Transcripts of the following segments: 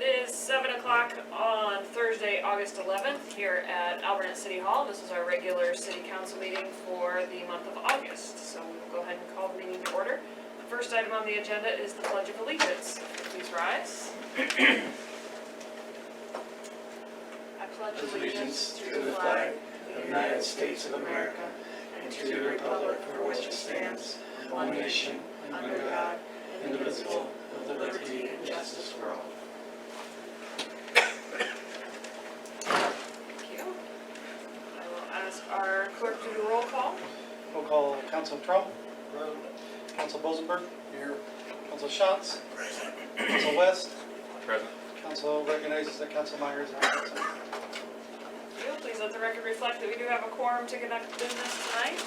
is 7 o'clock on Thursday, August 11th here at Alburnett City Hall. This is our regular city council meeting for the month of August. So we will go ahead and call the meeting to order. The first item on the agenda is the Pledge of Allegiance. Please rise. I pledge allegiance to the flag of the United States of America and to the republic for which it stands, one nation, under God, indivisible, with liberty and justice for all. Thank you. I will ask our clerk to do roll call. We'll call Council Trump. Council Bosenberg. Here. Council Schatz. Present. Council West. Present. Council recognizes that Council Myers is absent. Thank you. Please let the record reflect that we do have a quorum to conduct business tonight.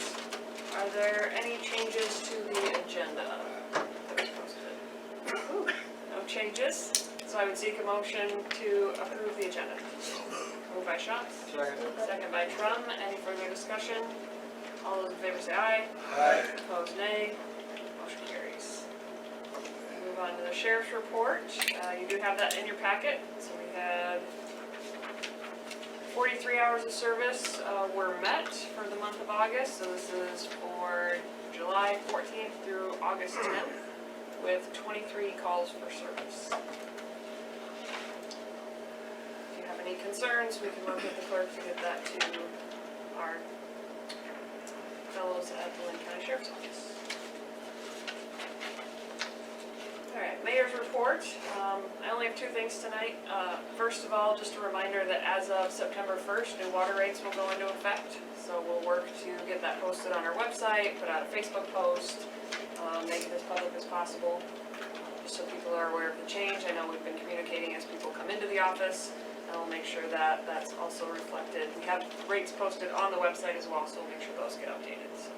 Are there any changes to the agenda that was posted? Ooh, no changes. So I would seek a motion to approve the agenda. Moved by Schatz. Second by Trum. Any further discussion? All those in favor say aye. Aye. Opposed, nay. Motion carries. Move on to the sheriff's report. You do have that in your packet. So we had 43 hours of service were met for the month of August. So this is for July 14th through August 10th with 23 calls for service. If you have any concerns, we can work with the clerk to get that to our fellows at the Lynn County Sheriff's Office. Alright, Mayor's report. I only have two things tonight. First of all, just a reminder that as of September 1st, new water rates will go into effect. So we'll work to get that posted on our website, put out a Facebook post, make it as public as possible, just so people are aware of the change. I know we've been communicating as people come into the office, and we'll make sure that that's also reflected. We have rates posted on the website as well, so we'll make sure those get updated. So,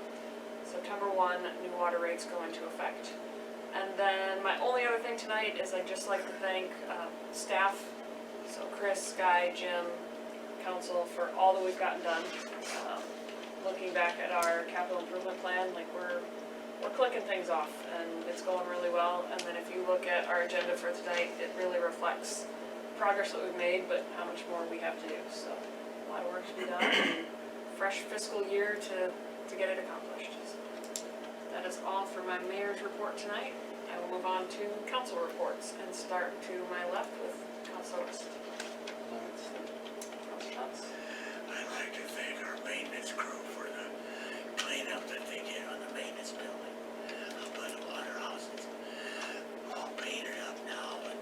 September 1, new water rates go into effect. And then my only other thing tonight is I'd just like to thank staff, so Chris, Sky, Jim, council, for all that we've gotten done. Looking back at our capital improvement plan, like we're clicking things off and it's going really well. And then if you look at our agenda for tonight, it really reflects progress that we've made, but how much more we have to do. So a lot of work to be done, and fresh fiscal year to get it accomplished. So that is all for my mayor's report tonight. I will move on to council reports and start to my left with Council West. I'd like to thank our maintenance crew for the cleanup that they did on the maintenance building up by the water houses. All painted up now, and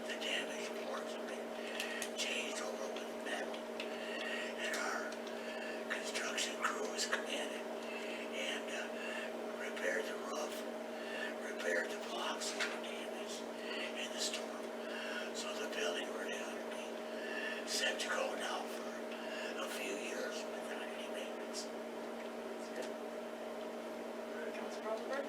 the damaged boards have been changed over with metal. And our construction crew has come in and repaired the roof, repaired the blocks that were damaged in the storm. So the building really ought to be set to go now for a few years without any maintenance. Council Rosenberg?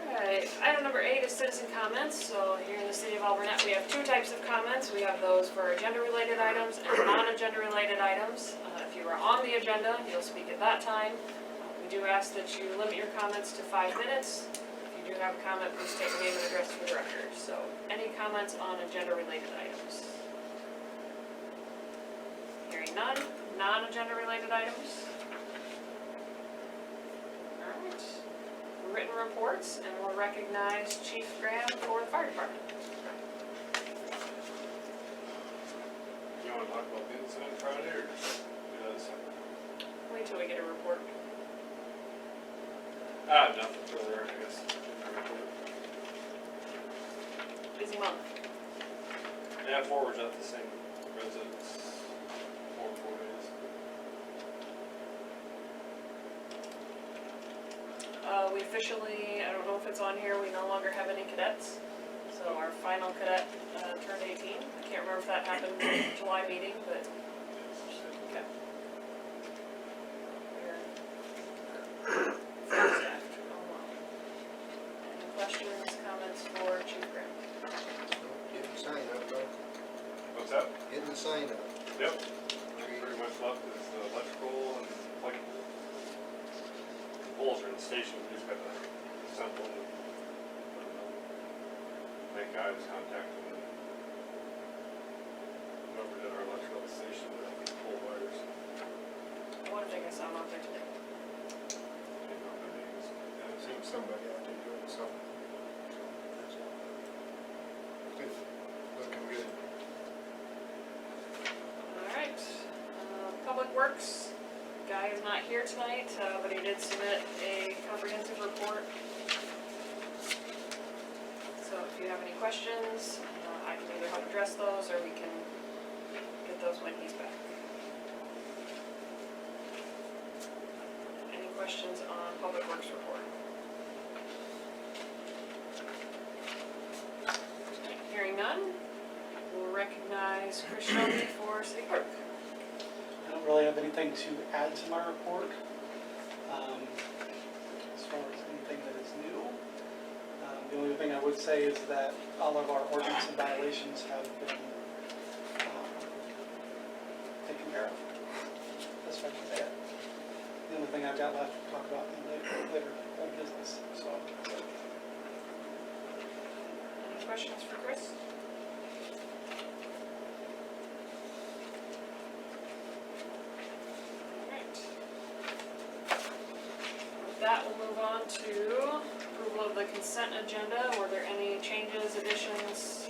Alright, item number 8 is citizen comments. So here in the city of Alburnett, we have two types of comments. We have those for agenda-related items and non-agenda-related items. If you are on the agenda, you'll speak at that time. We do ask that you limit your comments to 5 minutes. If you do have a comment, please state your name and address for the record. So, any comments on agenda-related items? Hearing none. Non-agenda-related items? Alright. Written reports, and we'll recognize Chief Graham for the fire department. You want to talk about the incident Friday, or just do that second? Wait till we get a report. Nothing further, I guess. Busy month. Yeah, forwards at the same residence, 4 days. We officially, I don't know if it's on here, we no longer have any cadets. So our final cadet turned 18. I can't remember if that happened in the July meeting, but okay. We're fully staffed. Oh, well. Any questions, comments for Chief Graham? Getting the sign up, bro. What's that? Getting the sign up. Yep. Pretty much left is the electrical and electrical. Poles are in the station, we just got to assemble them. guy was contacting whoever did our electrical station to pull wires. I want to think I saw him out there today. Didn't know their names. Yeah, it seems Somebody out there doing something. Good, looking good. Alright, Public Works, guy is not here tonight, but he did submit a comprehensive report. So if you have any questions, I can either help address those or we can get those when he's back. Any questions on Public Works report? Hearing none, we'll recognize Chris Shelby for City Clerk. I don't really have anything to add to my report. As far as anything that is new. The only thing I would say is that all of our ordinance and violations have been taken care of. As far as that. The only thing I've got left to talk about in later old business, so. Any questions for Chris? Alright. With that, we'll move on to approval of the consent agenda. Were there any changes, additions?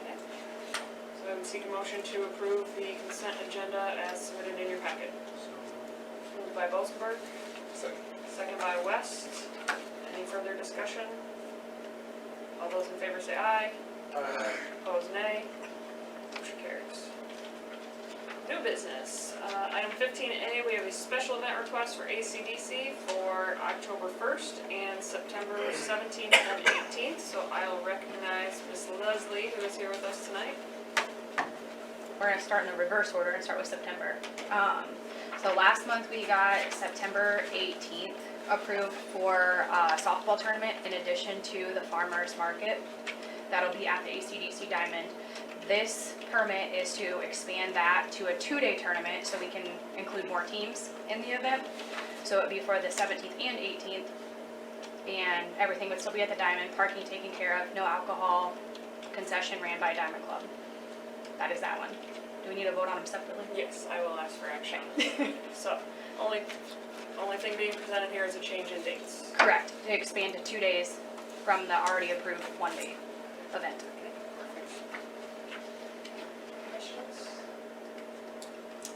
Okay. So I would seek a motion to approve the consent agenda as submitted in your packet. Moved by Bosenberg, second by West. Any further discussion? All those in favor say aye. Opposed, nay. Motion carries. New business. Item 15A, we have a special event request for ACDC for October 1st and September 17th and 18th. So I'll recognize Ms. Leslie, who is here with us tonight. We're gonna start in the reverse order and start with September. So last month we got September 18th approved for a softball tournament in addition to the farmer's market. That'll be at the ACDC Diamond. This permit is to expand that to a 2-day tournament so we can include more teams in the event. So it'd be for the 17th and 18th. And everything would still be at the Diamond, parking taken care of, no alcohol, concession ran by Diamond Club. That is that one. Do we need to vote on them separately? Yes, I will ask for action. So, only thing being presented here is a change in dates. Correct, to expand to 2 days from the already approved 1-day event. Okay, perfect. Questions?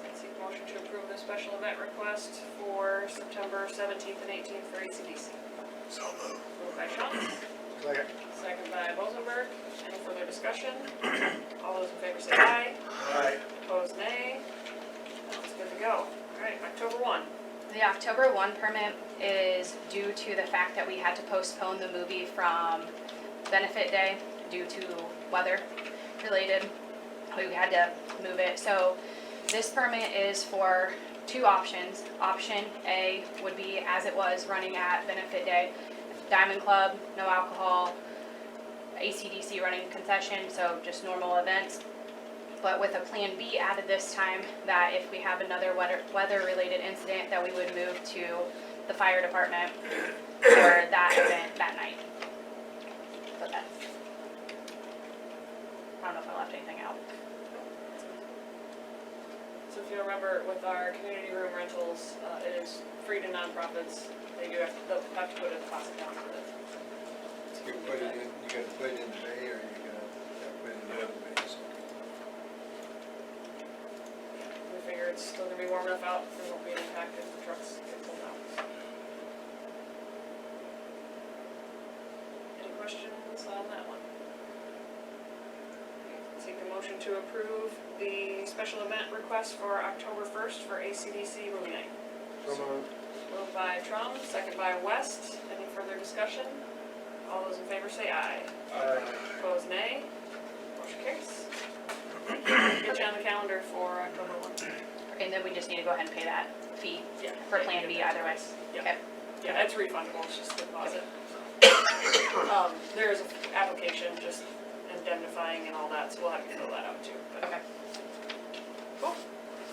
I seek a motion to approve the special event request for September 17th and 18th for ACDC. So moved. Moved by Sean, Second. second by Bosenberg. Any further discussion? All those in favor say aye. Opposed, nay. That's good to go. All right, October 1. The October 1 permit is due to the fact that we had to postpone the movie from Benefit Day due to weather related. We had to move it. So this permit is for 2 options. Option A would be as it was running at Benefit Day. Diamond Club, no alcohol, ACDC running concession, so just normal events. But with a plan B added this time, that if we have another weather-related incident, that we would move to the fire department for that event that night. But that's, I don't know if I left anything out. So if you remember, with our community room rentals, it is free to nonprofits. They'll have to put a deposit down for it. You put it in, you gotta put it in the bay or you gotta put it in the other bay. We figure it's still gonna be warm enough out, there won't be an impact if the trucks get pulled out. Any questions on that one? Seek a motion to approve the special event request for October 1st for ACDC movie night. So moved. Moved by Trump, second by West. Any further discussion? All those in favor say aye. Opposed, nay. Motion carries. Get you on the calendar for October 1. And then we just need to go ahead and pay that fee Yeah. for Plan B otherwise. Yeah. Okay. Yeah, it's refundable, it's just the deposit. There is an application just indemnifying and all that, so we'll have to fill that out too. But- Okay, Cool.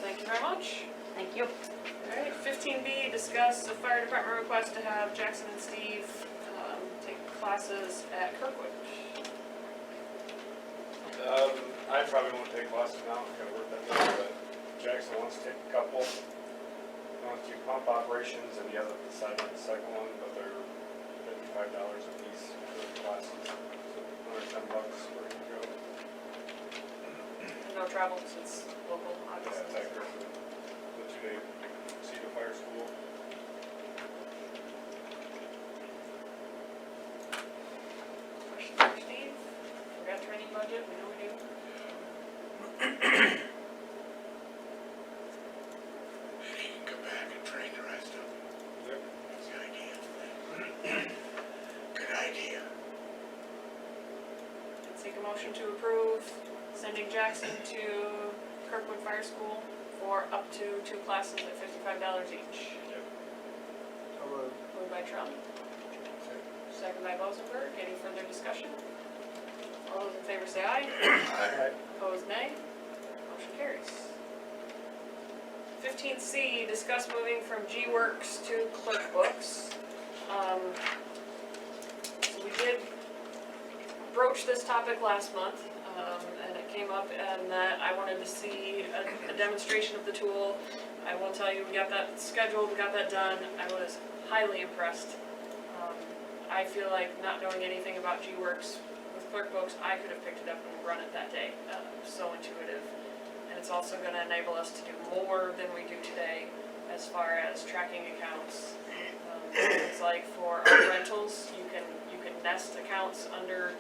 Thank you very much. thank you. All right, 15B, discuss the fire department request to have Jackson and Steve take classes at Kirkwood. I probably won't take classes now, I gotta work that day, but Jackson wants to take a couple. He wants to do pump operations and he hasn't decided on the second one, but they're $55 a piece for the classes. So $110 for him to go. And no travel since it's local, Yeah, obviously. it's like the 2-day Cedar Fire School. Question for Steve? We got training budget, we know we do. He can come back and train the rest of them. Yep. That's the idea. Good idea. Seek a motion to approve sending Jackson to Kirkwood Fire School for up to 2 classes at $55 each. So moved. Moved by Trump, second by Bosenberg. Any further discussion? All those in favor say aye. Aye. Opposed, nay. Motion carries. 15C, discuss moving from G-Works to ClerkBooks. So we did broach this topic last month, and it came up and that I wanted to see a demonstration of the tool. I will tell you, we got that scheduled, we got that done. I was highly impressed. I feel like not knowing anything about G-Works with ClerkBooks, I could have picked it up and run it that day. So intuitive. And it's also going to enable us to do more than we do today as far as tracking accounts. It's like for our rentals, you can nest accounts under,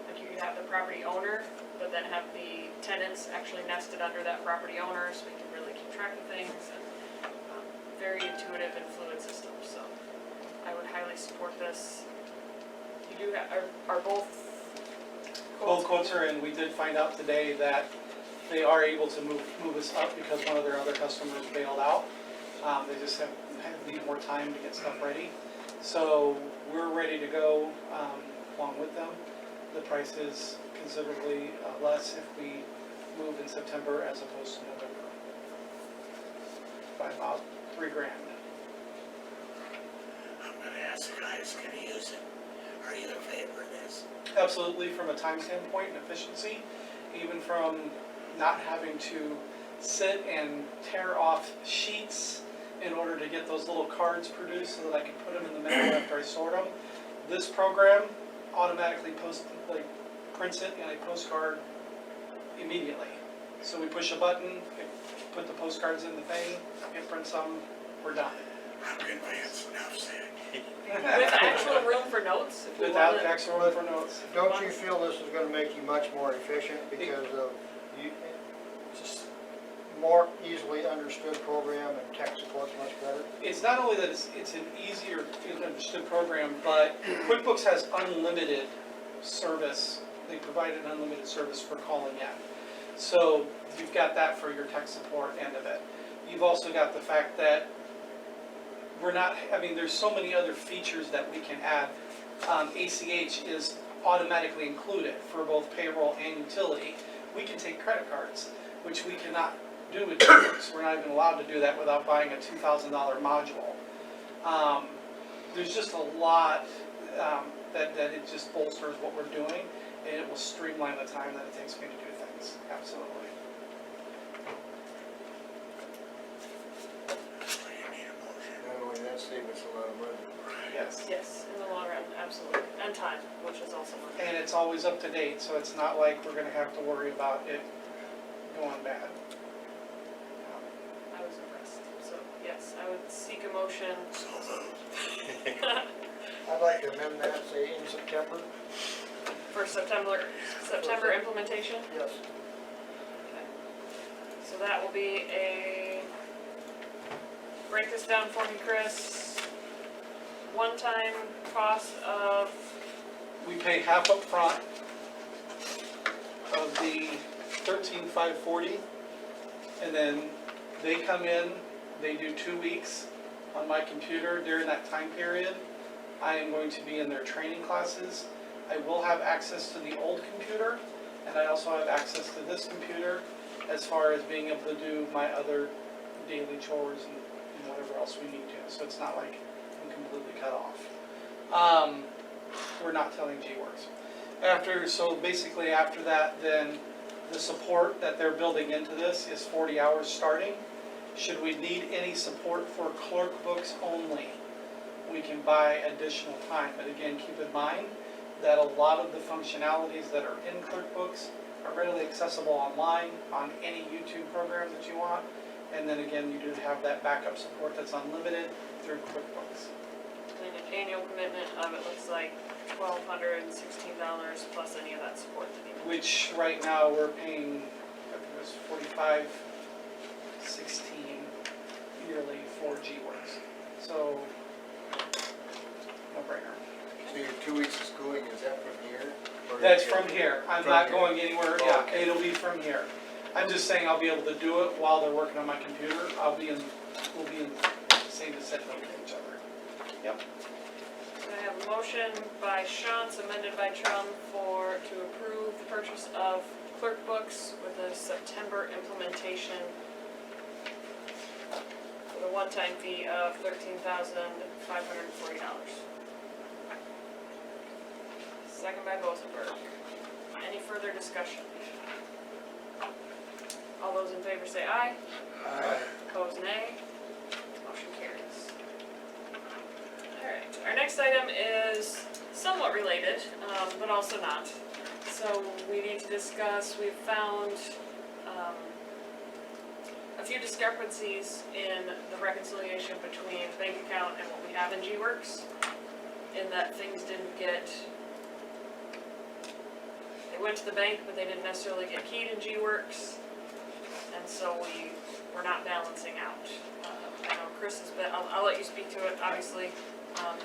like you could have the property owner, but then have the tenants actually nested under that property owner, so we can really keep track of things. And very intuitive and fluid system, so I would highly support this. You do have, are both Both quotes are in. We did find out today that they are able to move us up because one of their other customers bailed out. They just need more time to get stuff ready. So we're ready to go along with them. The price is considerably less if we move in September as opposed to November. By about $3,000. I'm gonna ask the guy who's gonna use it. Are you in favor of this? Absolutely, from a time standpoint and efficiency, even from not having to sit and tear off sheets in order to get those little cards produced so that I can put them in the mail after I sort them. This program automatically prints it in a postcard immediately. So we push a button, put the postcards in the thing, it prints them, we're done. I'm convinced, enough said. with actual room for notes. If we Without wanted- extra room for notes. Don't you feel this is gonna make you much more efficient because of you, just more easily understood program and tech support's much better? It's not only that it's an easier to understood program, but QuickBooks has unlimited service. They provide an unlimited service for calling in. So you've got that for your tech support end of it. You've also got the fact that there's so many other features that we can add. ACH is automatically included for both payroll and utility. We can take credit cards, which we cannot do with QuickBooks. We're not even allowed to do that without buying a $2,000 module. There's just a lot that it just bolsters what we're doing, and it will streamline the time that it takes me to do things. Absolutely. You need a motion. Not only that, save us a lot of money. Yes. Yes, in the long run, absolutely. And time, which is also one. And it's always up to date, so it's not like we're gonna have to worry about it going bad. I was impressed. So, yes, I would seek a motion. So moved. I'd like to amend that, say in September. For September implementation. Yes. Okay. So that will be break this down for me, Chris. One-time cost of, We pay half up front of the $13,540, and then they come in, they do 2 weeks on my computer. During that time period, I am going to be in their training classes. I will have access to the old computer, and I also have access to this computer as far as being able to do my other daily chores and whatever else we need to. So it's not like I'm completely cut off. We're not telling G-Works. So basically after that, then the support that they're building into this is 40 hours starting. Should we need any support for clerk books only, we can buy additional time. But again, keep in mind that a lot of the functionalities that are in clerk books are readily accessible online on any YouTube program that you want. And then again, you do have that backup support that's unlimited through QuickBooks. And an annual commitment of, it looks like $1,216 plus any of that support that you mentioned. Which right now we're paying, I think it was $45.16 yearly for G-Works. So, no brainer. So your 2 weeks of schooling, is that from here? Or That's is it- from here. I'm From not here. going anywhere. Oh, Yeah, okay. it'll be from here. I'm just saying I'll be able to do it while they're working on my computer. We'll be in same vicinity of each other. Yep. So I have a motion by Shantz, amended by Trum, to approve the purchase of clerk books with a September implementation with a one-time fee of $13,540. Second by Bozenberg. Any further discussion? All those in favor say aye. Aye. Opposed, nay. Motion carries. Alright, our next item is somewhat related, but also not. So we need to discuss, we've found a few discrepancies in the reconciliation between bank account and what we have in G-Works, in that things didn't get, they went to the bank, but they didn't necessarily get keyed in G-Works. And so we're not balancing out. I know Chris has been, I'll let you speak to it, obviously.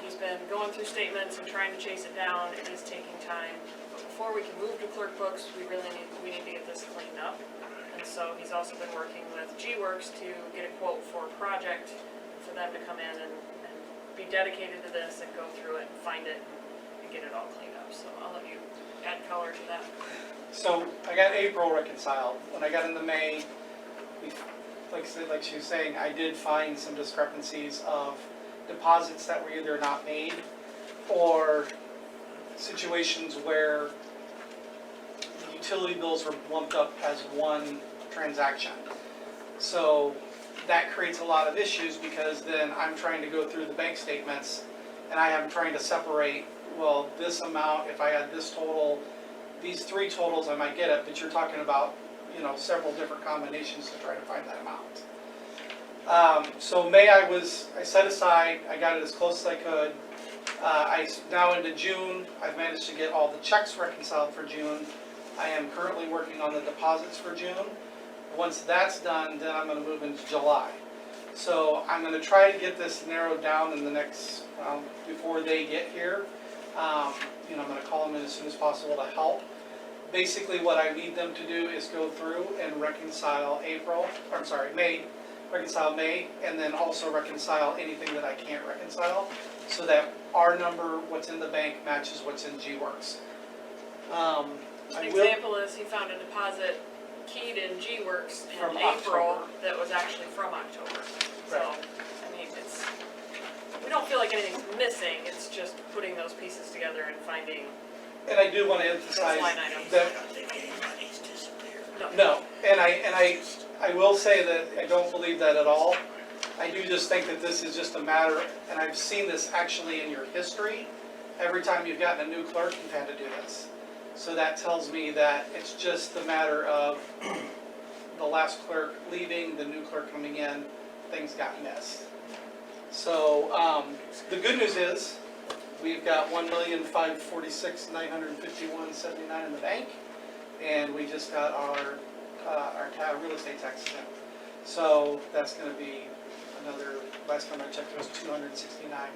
He's been going through statements and trying to chase it down. It is taking time. But before we can move to clerk books, we need to get this cleaned up. And so he's also been working with G-Works to get a quote for a project for them to come in and be dedicated to this and go through it and find it and get it all cleaned up. So I'll let you add color to that. So I got April reconciled. When I got into May, like she was saying, I did find some discrepancies of deposits that were either not made or situations where the utility bills were lumped up as one transaction. So that creates a lot of issues because then I'm trying to go through the bank statements and I am trying to separate, well, this amount, if I had this total, these three totals, I might get it, but you're talking about, several different combinations to try to find that amount. So May I set aside, I got it as close as I could. Now into June, I've managed to get all the checks reconciled for June. I am currently working on the deposits for June. Once that's done, then I'm gonna move into July. So I'm gonna try to get this narrowed down in the next, before they get here. I'm gonna call them in as soon as possible to help. Basically, what I need them to do is go through and reconcile May, reconcile May, and then also reconcile anything that I can't reconcile, so that our number, what's in the bank, matches what's in G-Works. An example is he found a deposit keyed in G-Works in From April October. that was actually from October. So, Right. I mean, we don't feel like anything's missing, it's just putting those pieces together and finding, And I do want to emphasize line items. that, I don't think any money's disappeared. no, and I will say that I don't believe that at all. I do just think that this is just a matter, and I've seen this actually in your history. Every time you've gotten a new clerk, you've had to do this. So that tells me that it's just a matter of the last clerk leaving, the new clerk coming in, things got missed. So, the good news is, we've got $1,546,951.79 in the bank, and we just got our real estate taxes in. So that's gonna be another, last time I checked, it was 269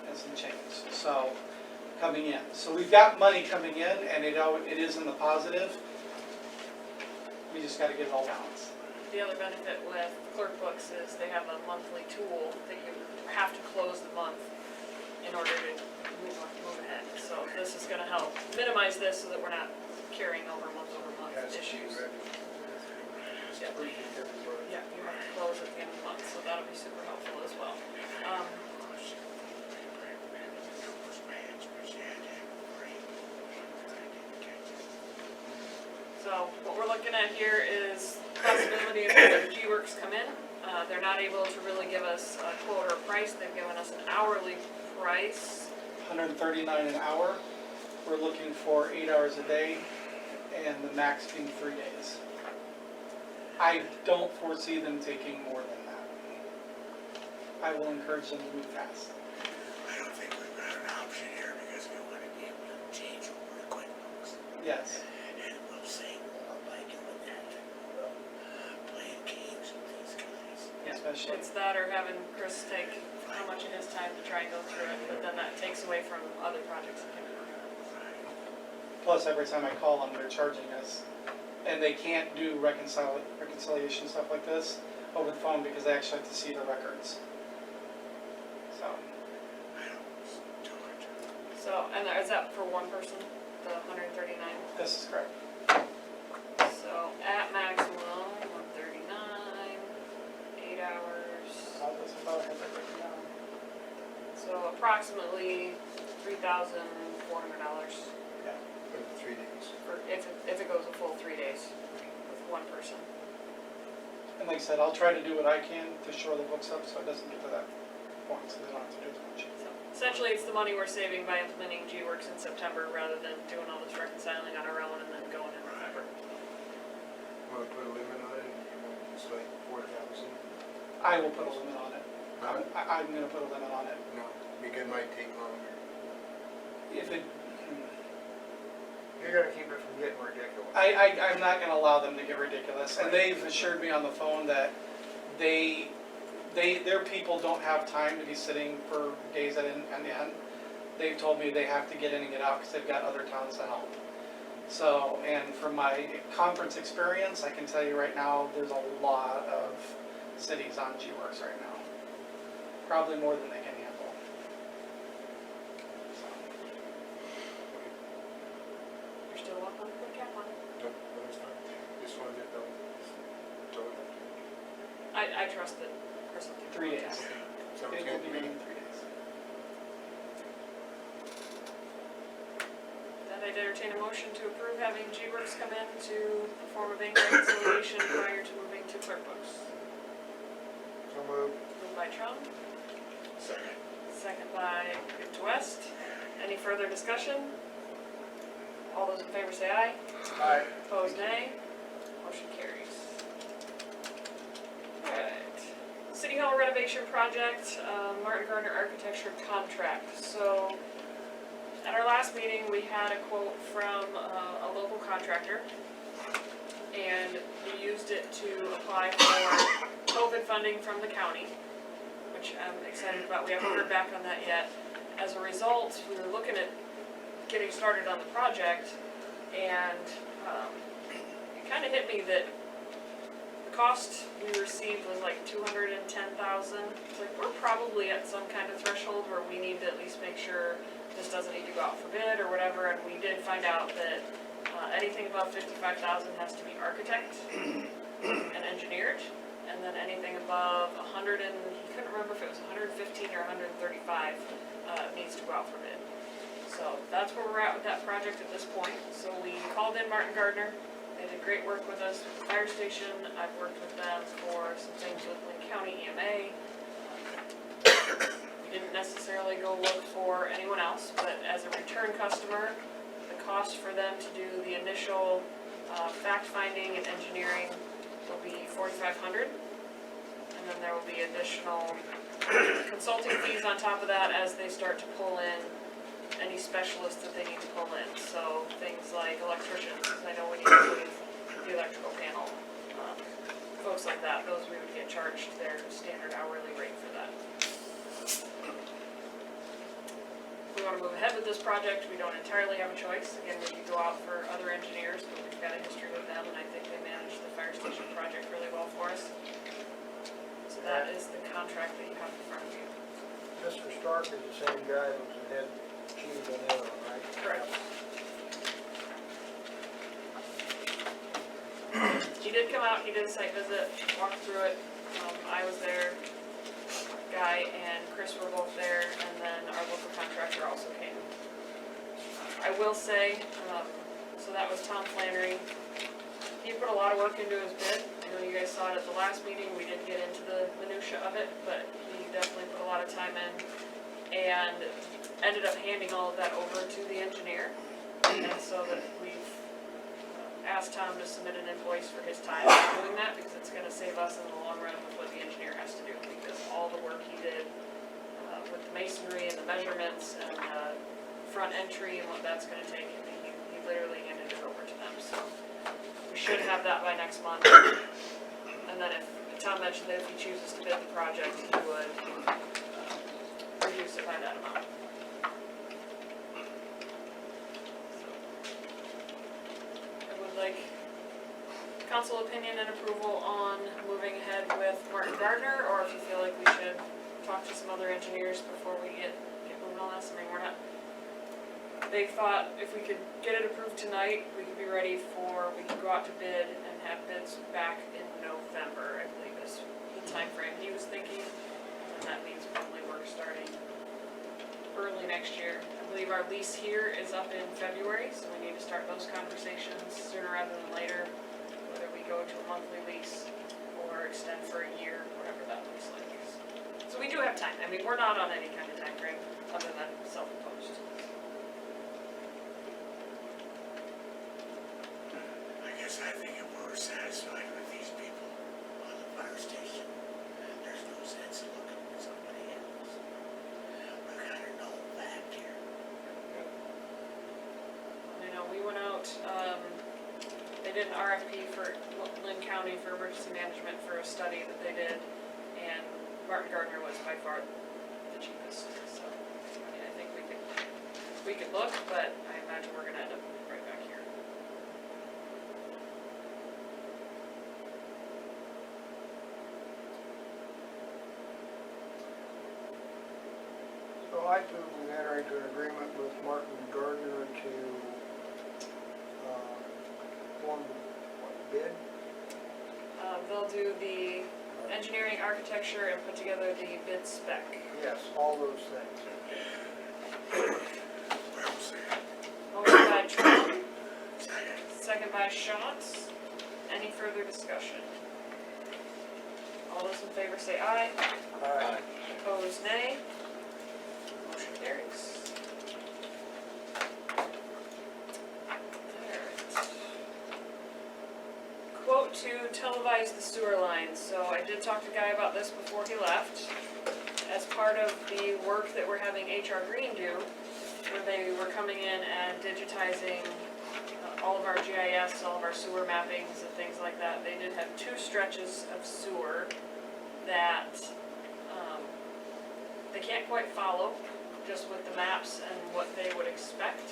and some change, so, coming in. So we've got money coming in, and it is in the positive. We just gotta get it all balanced. the other benefit with clerk books is they have a monthly tool that you have to close the month in order to move ahead. So this is gonna help minimize this so that we're not carrying over month Has to be issues. ready. Yeah. Pretty everybody. Yeah, you have to close at the end of the month, so that'll be super helpful as well. So what we're looking at here is possibility of having G-Works come in. They're not able to really give us a quote or a price. They've given us an hourly price. $139 an hour. We're looking for 8 hours a day, and the max being 3 days. I don't foresee them taking more than that. I will encourage them to move fast. I don't think we've got an option here because we want to be able to change over to QuickBooks. Yes. And we'll save more by doing that than we will playing games with these guys. Especially. It's that or having Chris take how much of his time to try and go through it, but then that takes away from other projects that can be working on. Plus, every time I call them, they're charging us. And they can't do reconciliation stuff like this over the phone because they actually have to see the records. So, I don't do it. So, and is that for one person, the 139? this is correct. So at maximum, 139, 8 hours. I thought I had that written down. So approximately $3,400 Yeah. For the 3 days. for if it goes a full 3 days with one person. And like I said, I'll try to do what I can to shore the books up so it doesn't get to that point, so they don't have to do as much. So essentially, it's the money we're saving by implementing G-Works in September rather than doing all this reconciling on our own and then going in November. Want to put a limit on it, it's like 4,000? I will put a limit on it. I'm gonna put a limit on it. No, because it might take longer. If it, You're gonna keep it from getting ridiculous. I'm not gonna allow them to get ridiculous, and they've assured me on the phone that their people don't have time to be sitting for days on end. They've told me they have to get in and get out because they've got other towns to help. So, and from my conference experience, I can tell you right now, there's a lot of cities on G-Works right now. Probably more than they can handle. So, You're still welcome to put a cap on it. No, it's fine. Just wanted to know. I trust that Chris will do 3 the days. task. Sounds It will good be to done me. in 3 days. Then I'd entertain a motion to approve having G-Works come in to perform a bank reconciliation prior to moving to QuickBooks. So moved. Moved by Trump, Second. second by Gift West. Any further discussion? All those in favor say aye. Aye. Opposed, nay. Motion carries. Alright. City Hall renovation project, Martin Gardner Architecture contract. So, at our last meeting, we had a quote from a local contractor. And we used it to apply for COVID funding from the county, which I'm excited about. We haven't heard back on that yet. As a result, we were looking at getting started on the project, and it kind of hit me that the cost we received was like $210,000. It's like we're probably at some kind of threshold where we need to at least make sure this doesn't need to go out for bid or whatever. And we did find out that anything above $55,000 has to be architect and engineered, and then anything above 100 and he couldn't remember if it was 115 or 135 needs to go out for bid. So that's where we're at with that project at this point. So we called in Martin Gardner. They did great work with us with the fire station. I've worked with them for some things with Lynn County EMA. We didn't necessarily go look for anyone else, but as a return customer, the cost for them to do the initial fact-finding and engineering will be $4,500. And then there will be additional consulting fees on top of that as they start to pull in any specialists that they need to pull in. So things like electricians, I know we need to move the electrical panel. Folks like that, those we would get charged their standard hourly rate for that. We want to move ahead with this project. We don't entirely have a choice. Again, we could go out for other engineers, but we've got a history with them, and I think they managed the fire station project really well for us. So that is the contract that you have in front of you. Mr. Stark is the same guy that was the head chief on the other one, right? Correct. He did come out, he did a site visit, walked through it. I was there, Guy and Chris were both there, and then our local contractor also came. I will say, so that was Tom Flannery. he put a lot of work into his bid. I know you guys saw it at the last meeting, we didn't get into the minutia of it, but he definitely put a lot of time in and ended up handing all of that over to the engineer. And so that we've asked Tom to submit an invoice for his time doing that, because it's gonna save us in the long run with what the engineer has to do, because all the work he did with the masonry and the measurements and front entry and what that's gonna take, I mean, he literally handed it over to them, so we should have that by next month. And then if, Tom mentioned that if he chooses to bid the project, he would reduce it by that amount. I would like council opinion and approval on moving ahead with Martin Gardner, or if you feel like we should talk to some other engineers before we get moving on this. I mean, we're not, they thought if we could get it approved tonight, we could be ready for, we could go out to bid and have bids back in November, I believe is the timeframe he was thinking. And that means probably work starting early next year. I believe our lease here is up in February, so we need to start those conversations sooner rather than later, whether we go to a monthly lease or extend for a year, whatever that looks like. So we do have time. I mean, we're not on any kind of time frame other than self-imposed. I guess I think if we're satisfied with these people on the fire station, there's no sense in looking at somebody else. We gotta know fact here. I know, we went out, they did an RFP for Lynn County for emergency management for a study that they did, and Martin Gardner was by far the cheapest, so, I mean, I think we could look, but I imagine we're gonna end up right back here. So I move we enter into an agreement with Martin Gardner to form what, bid? They'll do the engineering, architecture, and put together the bid spec. Yes, all those things. Well said. Motion by Trump, Second. second by Schatz. Any further discussion? All those in favor say aye. Aye. Opposed, nay. Motion carries. Alright. Quote to televise the sewer lines. So I did talk to Guy about this before he left. As part of the work that we're having HR Green do, where they were coming in and digitizing all of our GIS, all of our sewer mappings and things like that, they did have 2 stretches of sewer that they can't quite follow, just with the maps and what they would expect.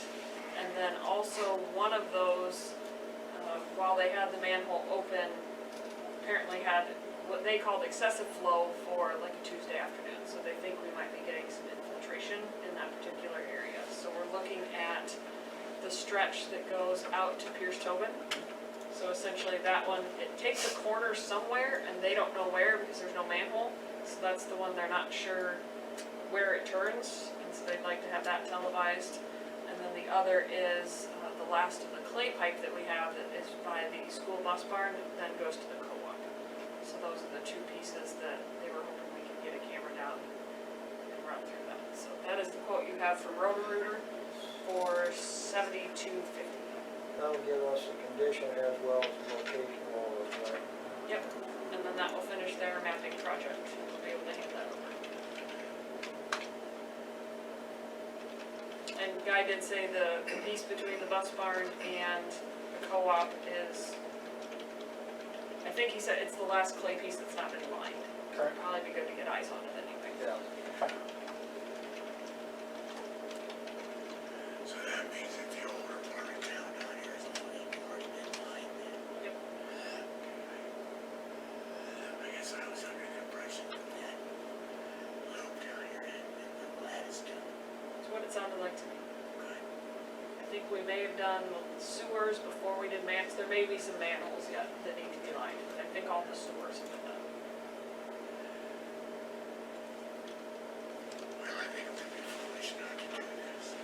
And then also one of those, while they had the manhole open, apparently had what they called excessive flow for like a Tuesday afternoon. So they think we might be getting some infiltration in that particular area. So we're looking at the stretch that goes out to Pierce Tobin. So essentially that one, it takes a corner somewhere and they don't know where because there's no manhole. So that's the one they're not sure where it turns, and so they'd like to have that televised. And then the other is the last of the clay pipe that we have that is by the school bus barn, then goes to the co-op. So those are the 2 pieces that they were hoping we could get a camera down and run through that. So that is the quote you have from Roto-Rooter for $72.50. That'll give us a condition as well as the location of all those, right? Yep, and then that will finish their mapping project. We'll be able to hand that over. And Guy did say the piece between the bus barn and the co-op is, I think he said it's the last clay piece that's not been lined. Correct. Probably be good to get eyes on it anyway. Yeah. So that means that the older part of town down here is only already been lined then. Yep. I guess I was under the impression that that loop down here had been the Gladstone. That's what it sounded like to me. Good. I think we may have done sewers before we did mans. There may be some manholes yet that need to be lined, but I think all the sewers have been done. Well, I think it would be foolish not to do this.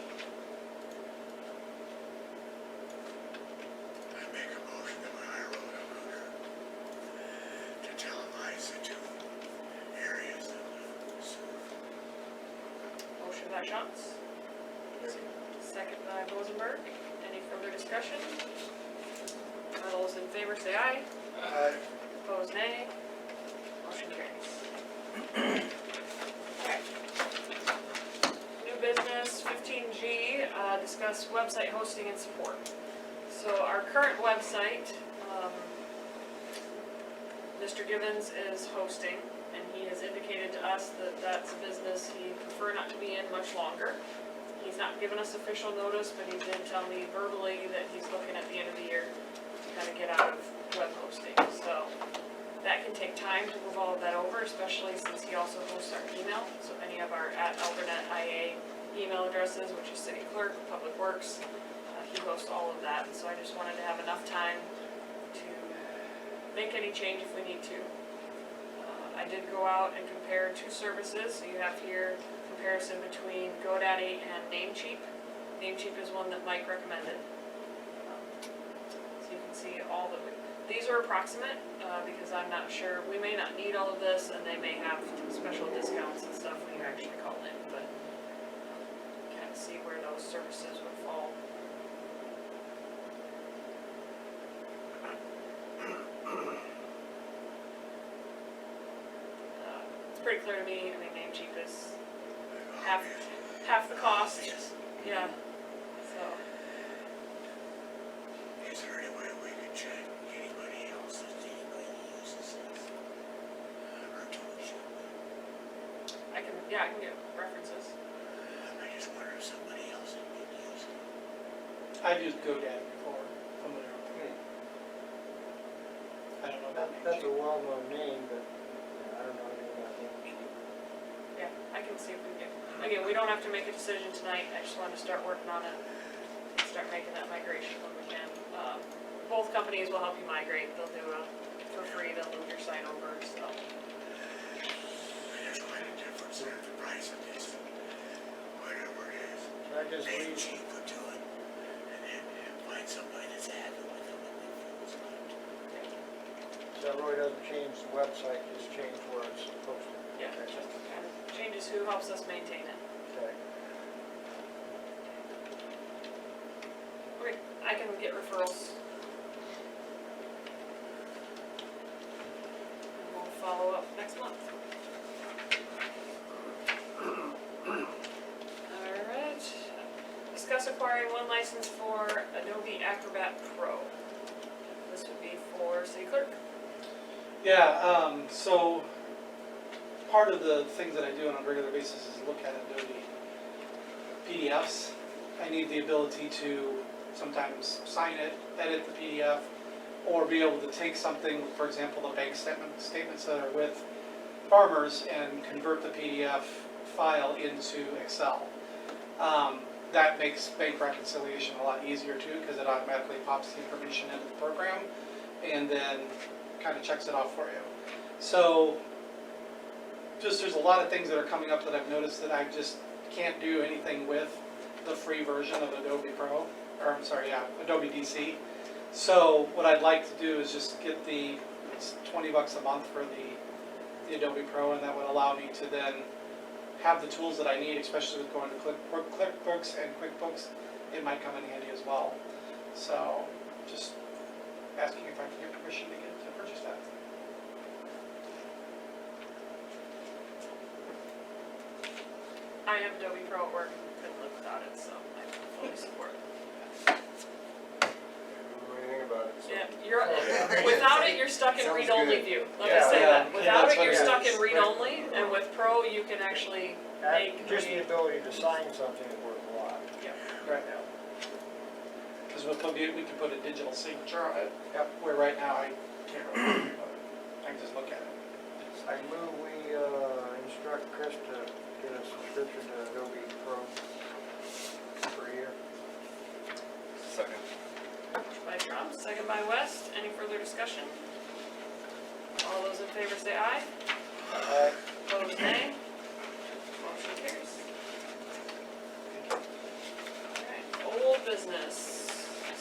I make a motion that we hire by Shantz. Second by Rosenberg. Any further discussion? All those in favor say aye. Opposed, nay. Motion carries. Alright. New business, 15G, discuss website hosting and support. So our current website, Mr. Givens is hosting, and he has indicated to us that that's a business he'd prefer not to be in much longer. He's not given us official notice, but he did tell me verbally that he's looking at the end of the year to kind of get out of web hosting. So that can take time to move all of that over, especially since he also hosts our email. So any of our @Alburnett IA email addresses, which is city clerk, public works, he hosts all of that. So I just wanted to have enough time to make any change if we need to. I did go out and compare two services. So you have here comparison between GoDaddy and Namecheap. Namecheap is one that Mike recommended. So you can see all the, these are approximate because I'm not sure, we may not need all of this and they may have special discounts and stuff when you actually call in, but kind of see where those services would fall. It's pretty clear to me, I mean, Namecheap is half the cost. Yes. Yeah, so, Is there any way we could check anybody else, if anybody uses this? Or do we should we? I can get references. I just wonder if somebody else had been using it. I've used GoDaddy before, familiar with it. I don't know about That's a Namecheap. well-known name, but I don't know anything about Namecheap. Yeah, I can see if we can. Again, we don't have to make a decision tonight. I just want to start working on it. Start making that migration when we can. Both companies will help you migrate. They'll do it for free. They'll move your site over, so. There's quite a difference in the price of this, whatever it is. Should I just read, Namecheap would do it, and then find somebody that's happy with them and they feel it's good. so that really doesn't change the website, just change where it's posted. Yeah, it just kind of changes who helps us maintain it. Okay. Okay, I can get referrals. And we'll follow up next month. Alright, discuss acquiring one license for Adobe Acrobat Pro. This would be for city clerk. Yeah, so part of the things that I do on a regular basis is look at Adobe PDFs. I need the ability to sometimes sign it, edit the PDF, or be able to take something, for example, the bank statements that are with farmers and convert the PDF file into Excel. That makes bank reconciliation a lot easier too, because it automatically pops the information into the program and then kind of checks it off for you. So just there's a lot of things that are coming up that I've noticed that I just can't do anything with the free version of Adobe Pro, or I'm sorry, yeah, Adobe DC. So what I'd like to do is just get it's $20 a month for the Adobe Pro, and that would allow me to then have the tools that I need, especially with going to QuickBooks and QuickBooks. It might come in handy as well. So just asking if I can get permission to purchase that. I have Adobe Pro at work, couldn't live without it, so I fully support it. Anything about it, so. Yeah, without it, you're stuck in Sounds read-only good. view. Let me Yeah, say yeah, that. yeah, Without that's it, what you're it stuck is. in read-only, and with Pro, you can actually make. Just the ability to sign something is worth a lot. Yeah. Right now. Because we can put a digital signature on it, Yep. where right now I can't really, I can just look at it. I move we instruct Chris to get a subscription to Adobe Pro for a year. Second. By Trump, second by West. Any further discussion? All those in favor say aye. Opposed, nay. Motion carries. Alright, old business.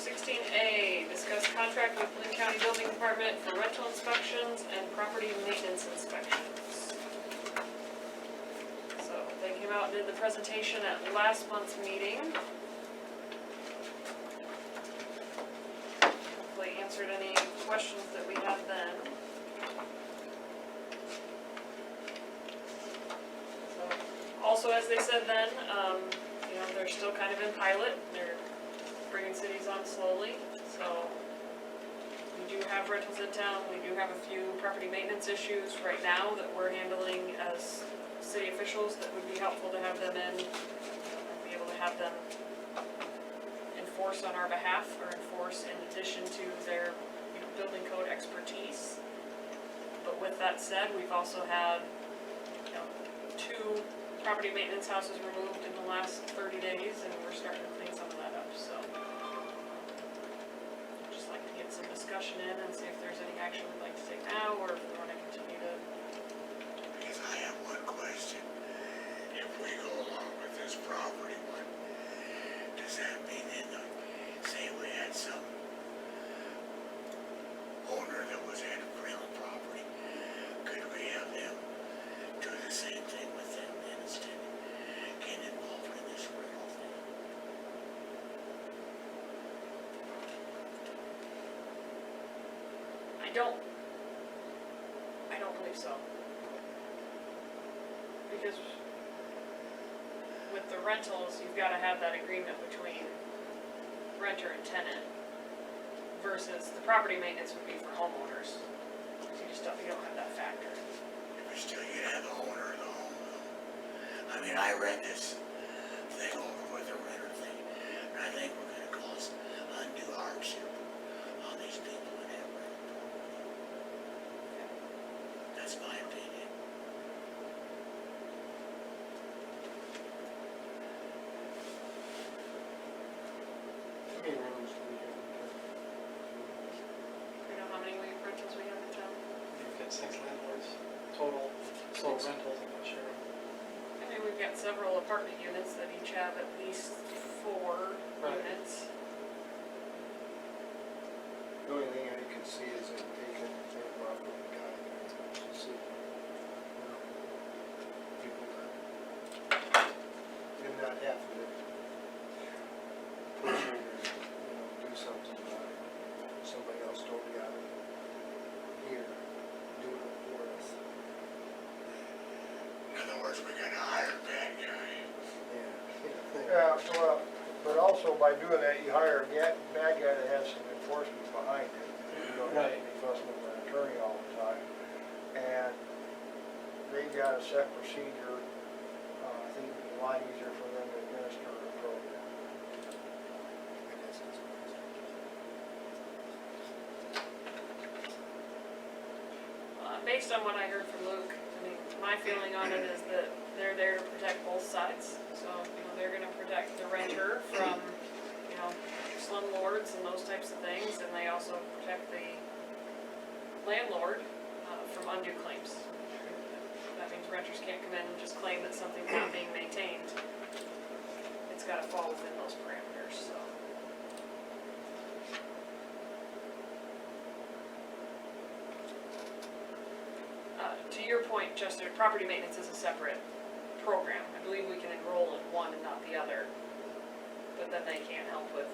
16A, discuss contract with Lynn County Building Department for rental inspections and property maintenance inspections. So they came out and did the presentation at last month's meeting. Hopefully answered any questions that we had then. So, also, as they said then, you know, they're still kind of in pilot. They're bringing cities on slowly, so we do have rentals in town. We do have a few property maintenance issues right now that we're handling as city officials that would be helpful to have them in, and be able to have them enforce on our behalf, or enforce in addition to their, you know, building code expertise. But with that said, we've also had, you know, 2 property maintenance houses removed in the last 30 days, and we're starting to clean some of that up, so. I'd just like to get some discussion in and see if there's any action we'd like to take now, or if we wanna continue to. Because I have one question. If we go along with this property one, does that mean then, say we had some owner that was at real property, could we have them do the same thing with them then instead of getting involved in this rental thing? I don't believe so. Because with the rentals, you've gotta have that agreement between renter and tenant, versus the property maintenance would be for homeowners. So you don't have that factor. But still, you have the owner of the home though. I mean, I read this thing over with the renter thing, and I think we're gonna cause undue hardship on these people that have rental property. That's my opinion. How many rentals do we have? You know how many rentals we have in town? You've got 6 landlords total, so rentals, I'm not sure. I mean, we've got several apartment units that each have at least 4 Right. units. The only thing I can see is that they can take off with the guy to see, you know, people that did not have to push it or, you know, do something about it. Somebody else told me out of here, do it for us. In other words, we gotta hire a bad guy. Yeah. Yeah, well, but also by doing that, you hire a bad guy that has some enforcement behind it. You don't have to be fussing with an attorney all the time. And they got a set procedure, I think it'd be a lot easier for them to administer the program. I guess that's what it is. Based on what I heard from Luke, I mean, my feeling on it is that they're there to protect both sides. So, you know, they're gonna protect the renter from, you know, slumlords and those types of things, and they also protect the landlord from undue claims. That means renters can't come in and just claim that something's not being maintained. It's gotta fall within those parameters, so. To your point, Chester, property maintenance is a separate program. I believe we can enroll in one and not the other, but then they can't help with,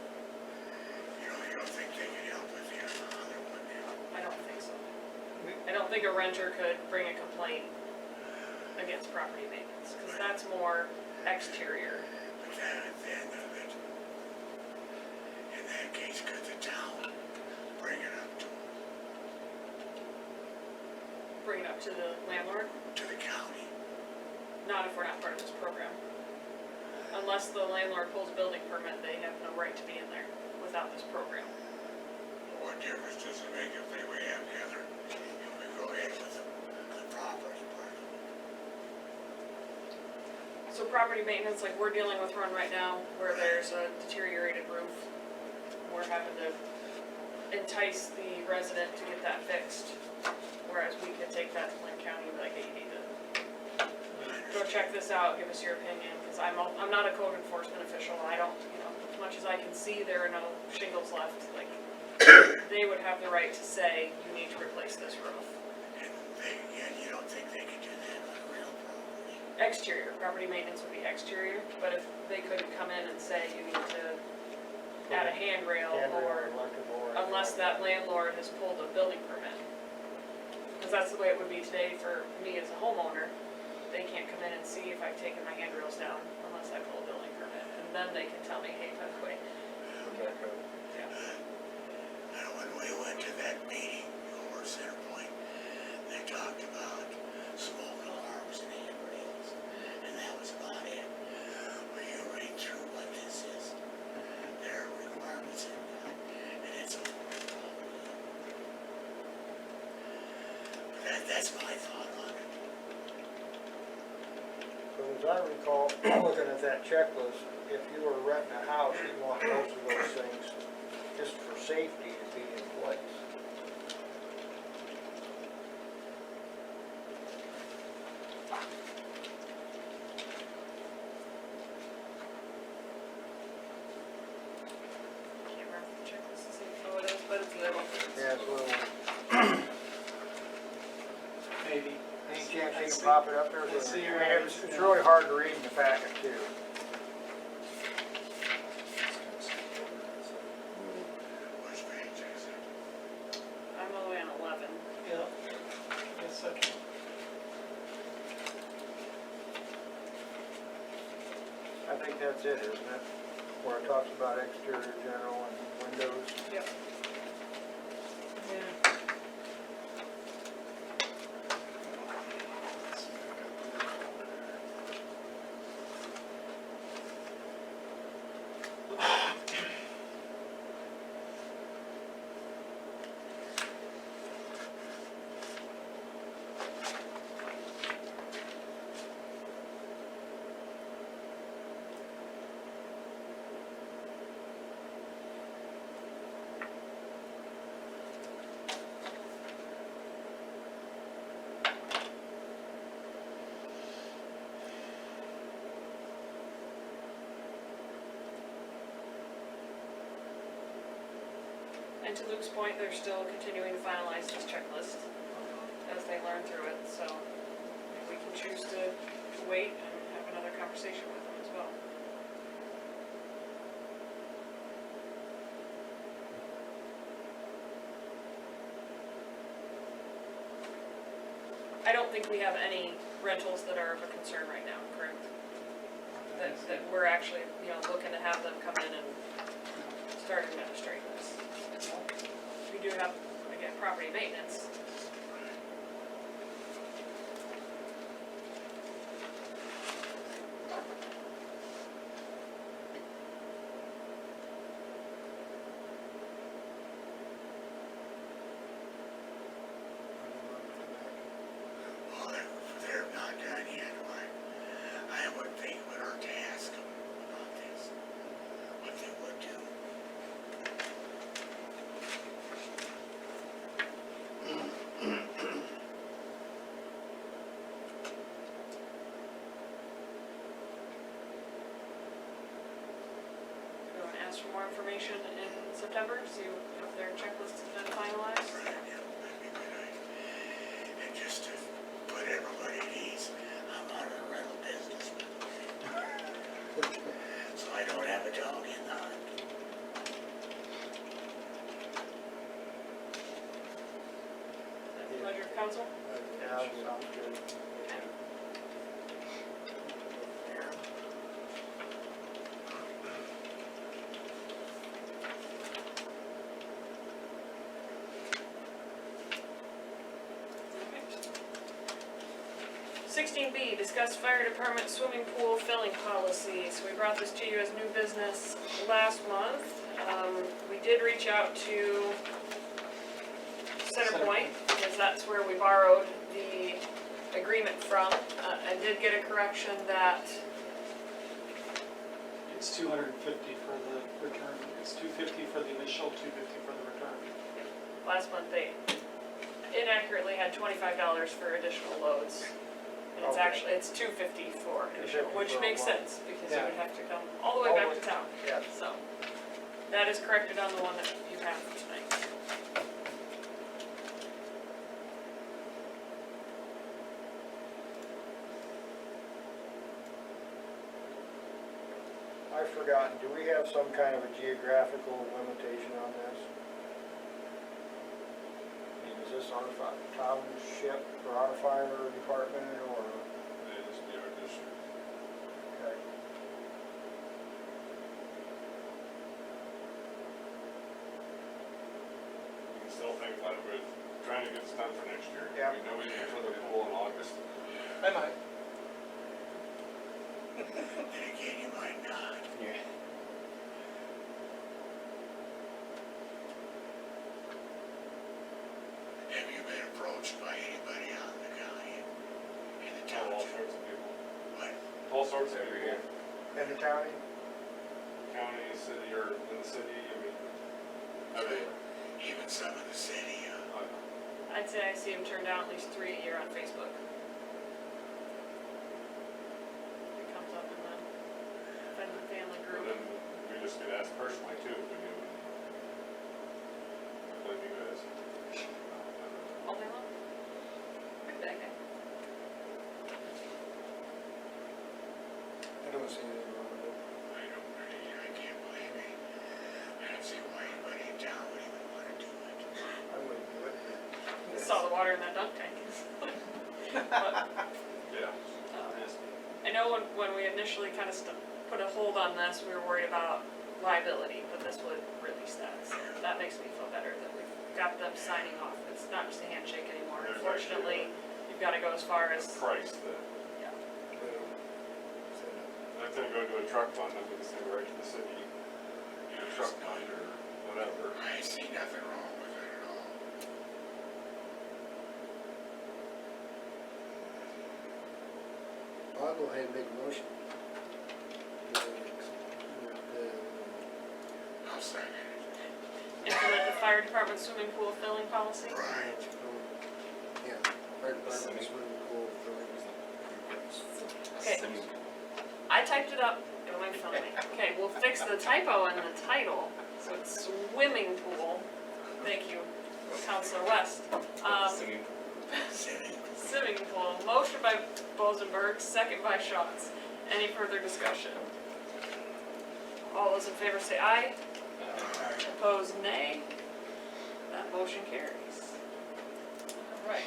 You don't think they can help with the other one now? I don't think so. I don't think a renter could bring a complaint against property maintenance, because that's more exterior. But then at the end of it, in that case, could the town bring it up Bring it up to the landlord, to the county? not if we're not part of this program. Unless the landlord pulls a building permit, they have no right to be in there without this program. What difference does it make if we have the other, if we go ahead with the property part of it? So property maintenance, like we're dealing with one right now, where there's a deteriorated roof. We're having to entice the resident to get that fixed, whereas we could take that to Lynn County and be like, hey, you need to go check this out, give us your opinion, because I'm not a code enforcement official. I don't, you know, as much as I can see there are no shingles left, like, they would have the right to say, you need to replace this roof. And you don't think they could do that on real property? exterior, property maintenance would be exterior, but if they couldn't come in and say you need to add a handrail or, electrical or. unless that landlord has pulled a building permit. Because that's the way it would be today for me as a homeowner. They can't come in and see if I've taken my handrails down unless I pull a building permit. And then they can tell me, hey, by the way. Yeah. And when we went to that meeting over Center Point, they talked about smoke alarms and handrails, and that was about it. Will you read through what this is? Their requirements in that, and it's a that's my thought on it. But as I recall, looking at that checklist, if you were renting a house, you'd want most of those things, just for safety, to be in place. Can't remember the checklist to see how it is, but it's little. Yeah, it's a little, Maybe. any chance you can pop it up there? I see your I mean, eyes, it's yeah. really hard to read in the packet too. Which page is it? I'm all the way on 11. Yep. Yes, okay. I think that's it, isn't it? Where it talks about exterior general and windows. Yep. Yeah. And to Luke's point, they're still continuing to finalize this checklist as they learn through it, so we can choose to wait and have another conversation with them as well. I don't think we have any rentals that are of a concern right now, correct? That we're actually, looking to have them come in and start administrating this. We do have, again, property maintenance. Well, they're not done yet, why? I would think it would hurt to ask them about this, what they would do. We want to ask for more information in September, see if their checklist has been finalized. Right, yeah, that'd be a good idea. And just to put everybody at ease, I'm out of the rental business. So I don't have a dog in the hunt. Is that the pleasure of council? Yeah, that sounds good. Alright. 16B, discuss fire department swimming pool filling policy. So we brought this to you as new business last month. We did reach out to Center Point, because that's where we borrowed the agreement from. I did get a correction that, It's $250 for the return. It's $250 for the initial, $250 for the return. last month they inaccurately had $25 for additional loads. And it's Okay. actually, it's $250 for additional, $250 which for a makes load. sense, because you Yeah. would have to come all the way back to town. Yes. So, that is corrected on the one that you have tonight. forgotten, do we have some kind of a geographical limitation on this? I mean, is this our township or our fire department or, They just be our district. okay? We can still think about it, we're trying to get this done for next year. Yeah. We know we need for the pool in August. I might. Then again, you might not. Yeah. Have you been approached by anybody out in the county, in the All township? sorts of people. What? All sorts of people. In the county? County, city, or in the city, I mean, everywhere. Even some in the city, I'd say I see them turn down at least 3 a year on Facebook. It comes up in the friend and family And group. then we just get asked personally too, if we do. Like you guys. All day long. Good day, okay. I don't see anything wrong with it. I can't believe it. I don't see why anybody in town would even want to do it. I wouldn't do it. Saw the water in that dunk tank. But, Yeah. um, I know when we initially kind of put a hold on this, we were worried about liability, but this would release that. So that makes me feel better that we've got them signing off. It's not just a handshake anymore. There's Unfortunately, you've got to go as far as, Price that, yeah. that's gonna go to a truck fund, I'm gonna send it right to the city. Either truck fund or whatever. I see nothing wrong with it at all. I'll go ahead and make a motion. I'll second it. Implement the fire department swimming pool filling policy. Right. Yeah, fire department, swimming pool, Okay. I typed it up, it went from me. Okay, we'll fix the typo in the title, so it's swimming pool. Thank you, Counselor West. Swimming pool, motion by Bozenberg, second by Schatz. Any further discussion? All those in favor say aye. Opposed, nay. That motion carries. All right.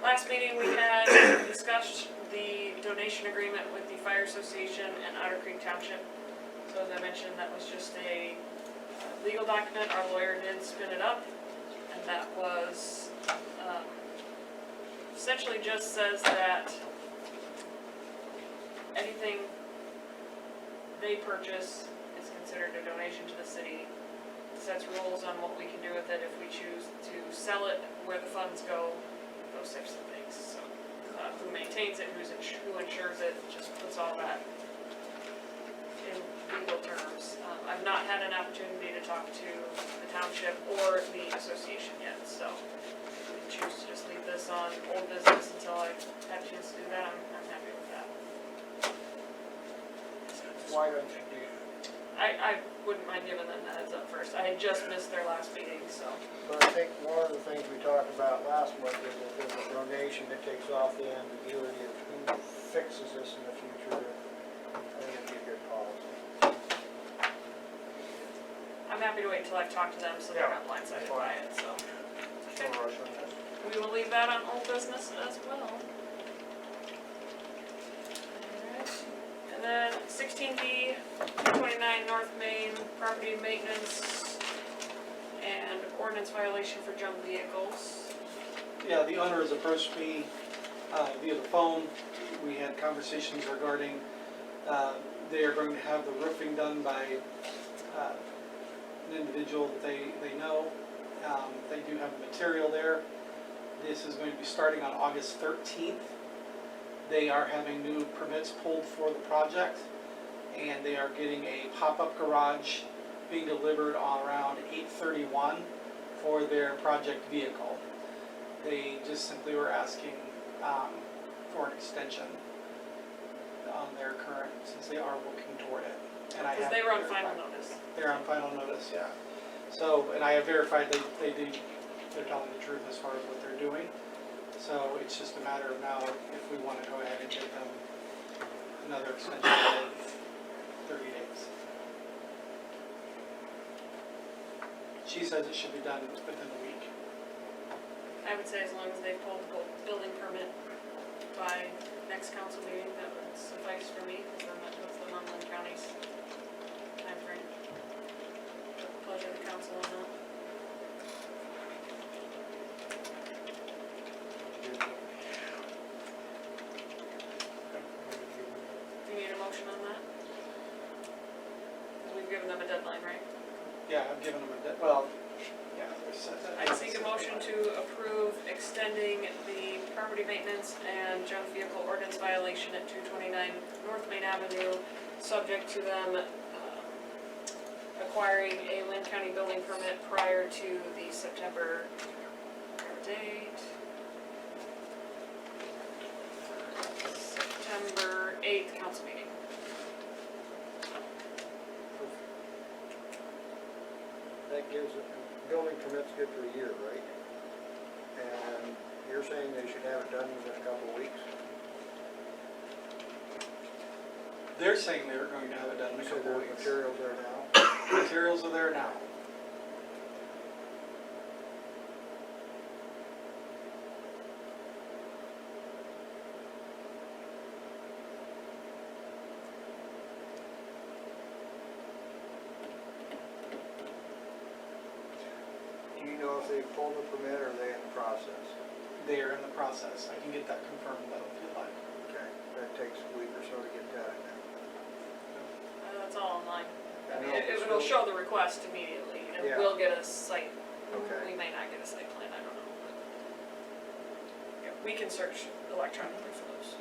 Last meeting we had discussed the donation agreement with the Fire Association and Otter Creek Township. So as I mentioned, that was just a legal document. Our lawyer did spin it up, and that was essentially just says that anything they purchase is considered a donation to the city. Sets rules on what we can do with it if we choose to sell it, where the funds go, those types of things. So, who maintains it, who insures it, just puts all that in legal terms. I've not had an opportunity to talk to the township or the association yet, so if we choose to just leave this on old business until I have a chance to do that, I'm happy with that. Why don't you do, I wouldn't mind giving them the heads up first. I had just missed their last meeting, so. but I think one of the things we talked about last month is if there's a donation that takes off the ambiguity of who fixes this in the future, I think it'd be a good policy. I'm happy to wait until I've talked to them so they're not blindsided by it, so. No rush on this. We will leave that on old business as well. Alright. And then 16B, 229 North Main, property maintenance and ordinance violation for junk vehicles. Yeah, the owner has approached me via the phone. We had conversations regarding, they are going to have the roofing done by an individual that they know. They do have the material there. This is going to be starting on August 13th. They are having new permits pulled for the project, and they are getting a pop-up garage being delivered on around 8/31 for their project vehicle. They just simply were asking for an extension on their current, since they are working toward it. And I Because have they were on verified- final notice. They're on final notice, yeah. So, and I have verified they're telling the truth as far as what they're doing. So it's just a matter of now if we want to go ahead and give them another extension date. 30 days. She says it should be done within a week. I would say as long as they pull the building permit by next council meeting, that would suffice for me, because then that puts them on Lynn County's timeframe. Pleasure of the council on that. Do you need a motion on that? Because we've given them a deadline, right? Yeah, I've given them well, yeah, there's. I seek a motion to approve extending the property maintenance and junk vehicle ordinance violation at 229 North Main Avenue, subject to them acquiring a Lynn County building permit prior to the September date. September 8th council meeting. That gives, building permits good for a year, right? And you're saying they should have it done within a couple of weeks? They're saying they're going to have it done in a So couple the weeks. materials are now? Materials are there now. Do you know if they pulled the permit or are they in the process? They are in the process. I can get that confirmed though, if you'd like. Okay, that takes a week or so to get that in there. That's all online. I mean, know if it's it'll still- show the request immediately, and Yeah. we'll get a site. Okay. We may not get a site plan, I don't know. But yeah, we can search electronically for those.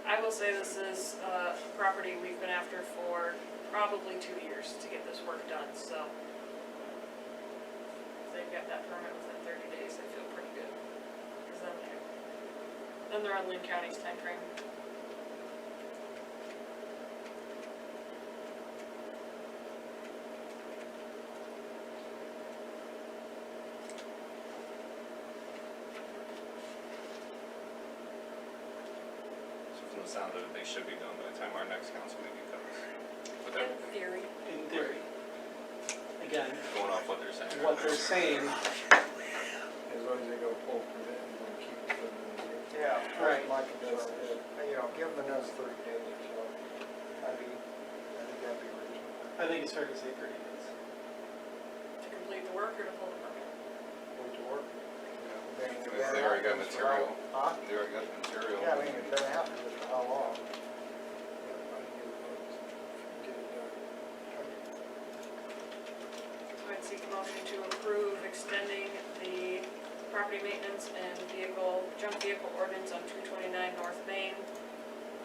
I will say this is property we've been after for probably 2 years to get this work done, so if they've got that permit within 30 days, I feel pretty good. Because then they're on Lynn County's timeframe. So from the sound of it, they should be done by the time our next council meeting comes. But In then, theory. In theory. Again, going off what they're saying. what they're saying, As long as they go pull permit and then keep it in the. Yeah, Right. my concern is, you know, give them another 30 days or so. I think that'd be reasonable. I think it's fair to say 30 days. To complete the work or to pull the permit? Put it to work. If they already got material. Huh? They already got the material. Yeah, I mean, it doesn't have to, just for how long? Get it done. So I'd seek a motion to approve extending the property maintenance and junk vehicle ordinance on 229 North Main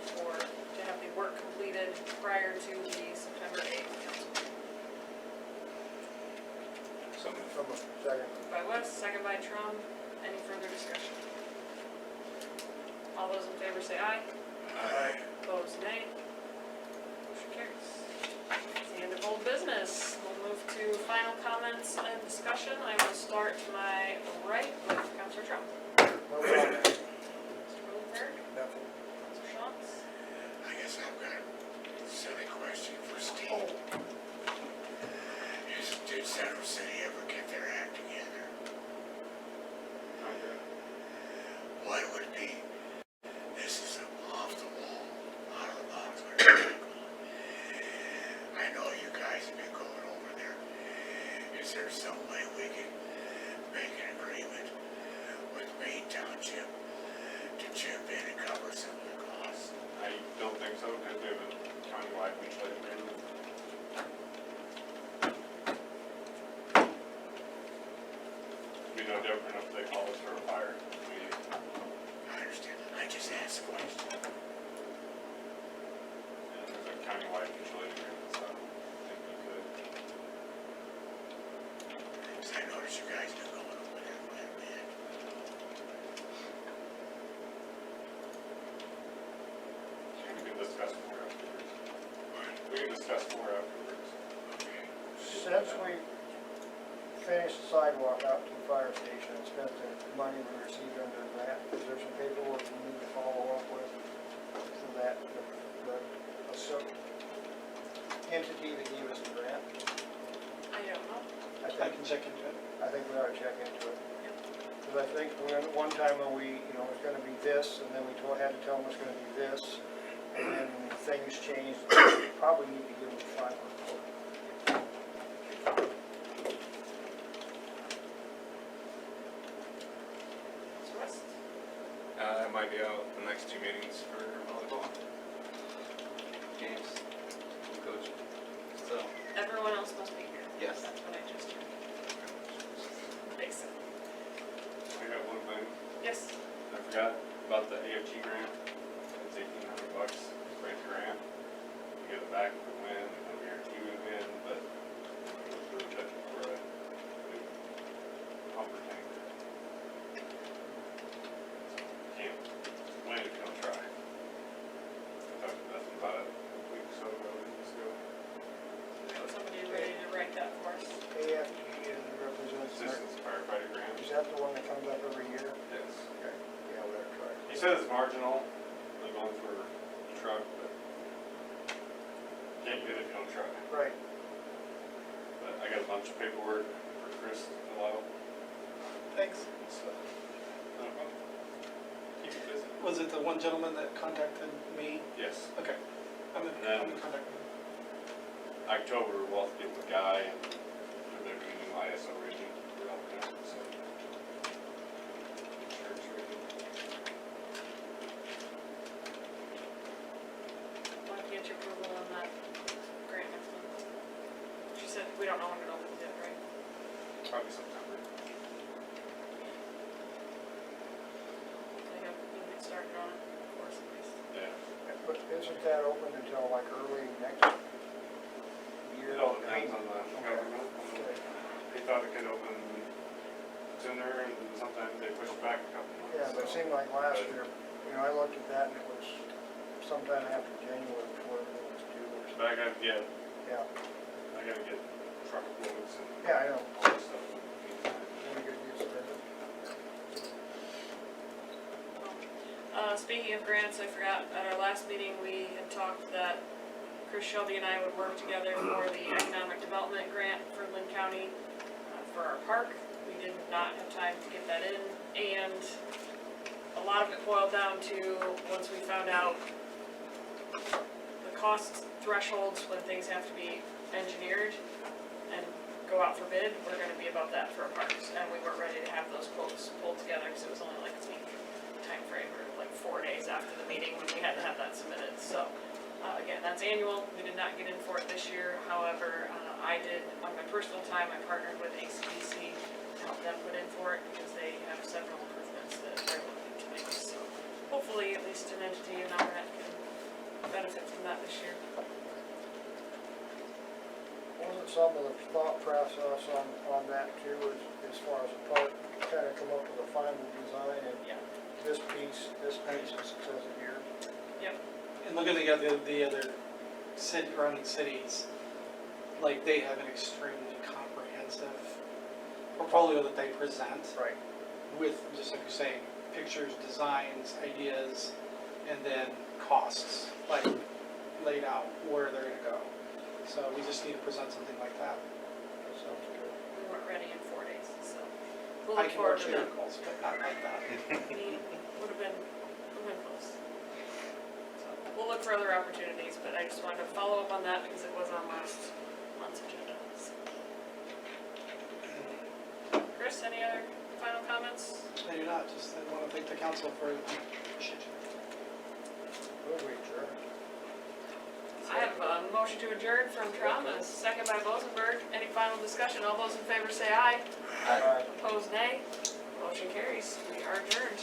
to have the work completed prior to the September 8th council meeting. So moved. From a second. Moved by West, second by Trump. Any further discussion? All those in favor say aye. Aye. Opposed, nay. Motion carries. It's the end of old business. We'll move to final comments and discussion. I will start to my right with Councilor Trump. No comment. Mr. Rosenberg, Nothing. Councilor Shantz. I guess I've got a silly question for Steve. Did Central City ever get their act together? What would be, this is off the wall, out of the box, whatever you call it. I know you guys have been going over there. Is there some way we can make an agreement with Main Township to chip in and cover some of the costs? I don't think so, because we have a countywide mutual aid agreement. It'd be no different if they call us for a fire. I understand. I just asked a question. There's a countywide mutual aid agreement, so I think we could. Because I noticed you guys been going over there quite a bit. We can discuss more afterwards. We can discuss more afterwards. Okay. Since we finished the sidewalk out to the fire station and spent the money we received under the grant. Is there some paperwork we need to follow up with for that, entity that gave us the grant? I don't know. I can check into it. I think we ought to check into it. Because I think one time when we, it's gonna be this, and then we had to tell them it's gonna be this, and then things changed, probably need to give them a final report. So Russ? I might be out the next 2 meetings for volleyball games, coach. So, Everyone else must be here. yes. That's what I just heard. Thanks. I got one thing, Yes. I forgot about the AFG grant, it's $1,800, great grant. You get it back if we win, no guarantee we win, but we're looking for a new pumper tanker. Can't win if you don't try. I talked to Beth about it a week or so ago, weeks ago. Somebody ready to write that for us? AFG represents, Assistance firefighter grant. is that the one that comes up every year? Yes. Okay, yeah, we ought to try. He said it's marginal, they're going for a truck, but can't get it if you don't try. Right, But I got a bunch of paperwork for Chris to fill out Thanks. and stuff. No problem. Keep you busy. Was it the one gentleman that contacted me? Yes. Okay. I'm in contact with him. October, we'll have to get with Guy and for their new ISO rating for Alburnett, so. Insurance rating. Why don't you get your approval on that grant next month? She said, we don't know when it opens yet, right? Probably September. They have, you can get started on it, of course, at least. Yeah. but isn't that open until like early next year? It all depends on the government. Okay. They thought it could open sooner and sometimes they push it back a couple months. Yeah, but it so. seemed like last year, I looked at that and it was sometime after January before everything was due or But I gotta get Yeah, truck loads and yeah, I know. all this stuff in the meantime. Really good use of it. Speaking of grants, I forgot, at our last meeting, we had talked that Chris Shelby and I would work together for the economic development grant for Lynn County, for our park. We did not have time to get that in, and a lot of it boiled down to, once we found out the cost thresholds when things have to be engineered and go out for bid, we're gonna be about that for our parks, and we weren't ready to have those quotes pulled together, because it was only like a week timeframe, or like 4 days after the meeting when we had to have that submitted, so. Again, that's annual, we did not get in for it this year, however, I did, on my personal time, I partnered with ACDC to help them put in for it, because they have several improvements that they're looking to make, so. Hopefully, at least an entity in Alburnett can benefit from that this year. Wasn't some of the thought process on that too, as far as the park, kind of come up with a final design and Yeah. this piece and successive years? And looking at the other surrounding cities, like they have an extremely comprehensive portfolio that they present Right. with, just like you're saying, pictures, designs, ideas, and then costs, like laid out where they're gonna go. So we just need to present something like that. That sounds good. We weren't ready in 4 days, so. We'll I look can forward work to that. miracles, but not like that. Would've been close. So, we'll look for other opportunities, but I just wanted to follow up on that because it was on last month's agenda. So. Chris, any other final comments? No, you're not, just I want to thank the council for, appreciate you. Will we adjourn? I have a motion to adjourn from Trump, a second by Bosenberg. Any final discussion? All those in favor say aye. Aye. Opposed, nay. Motion carries. We are adjourned.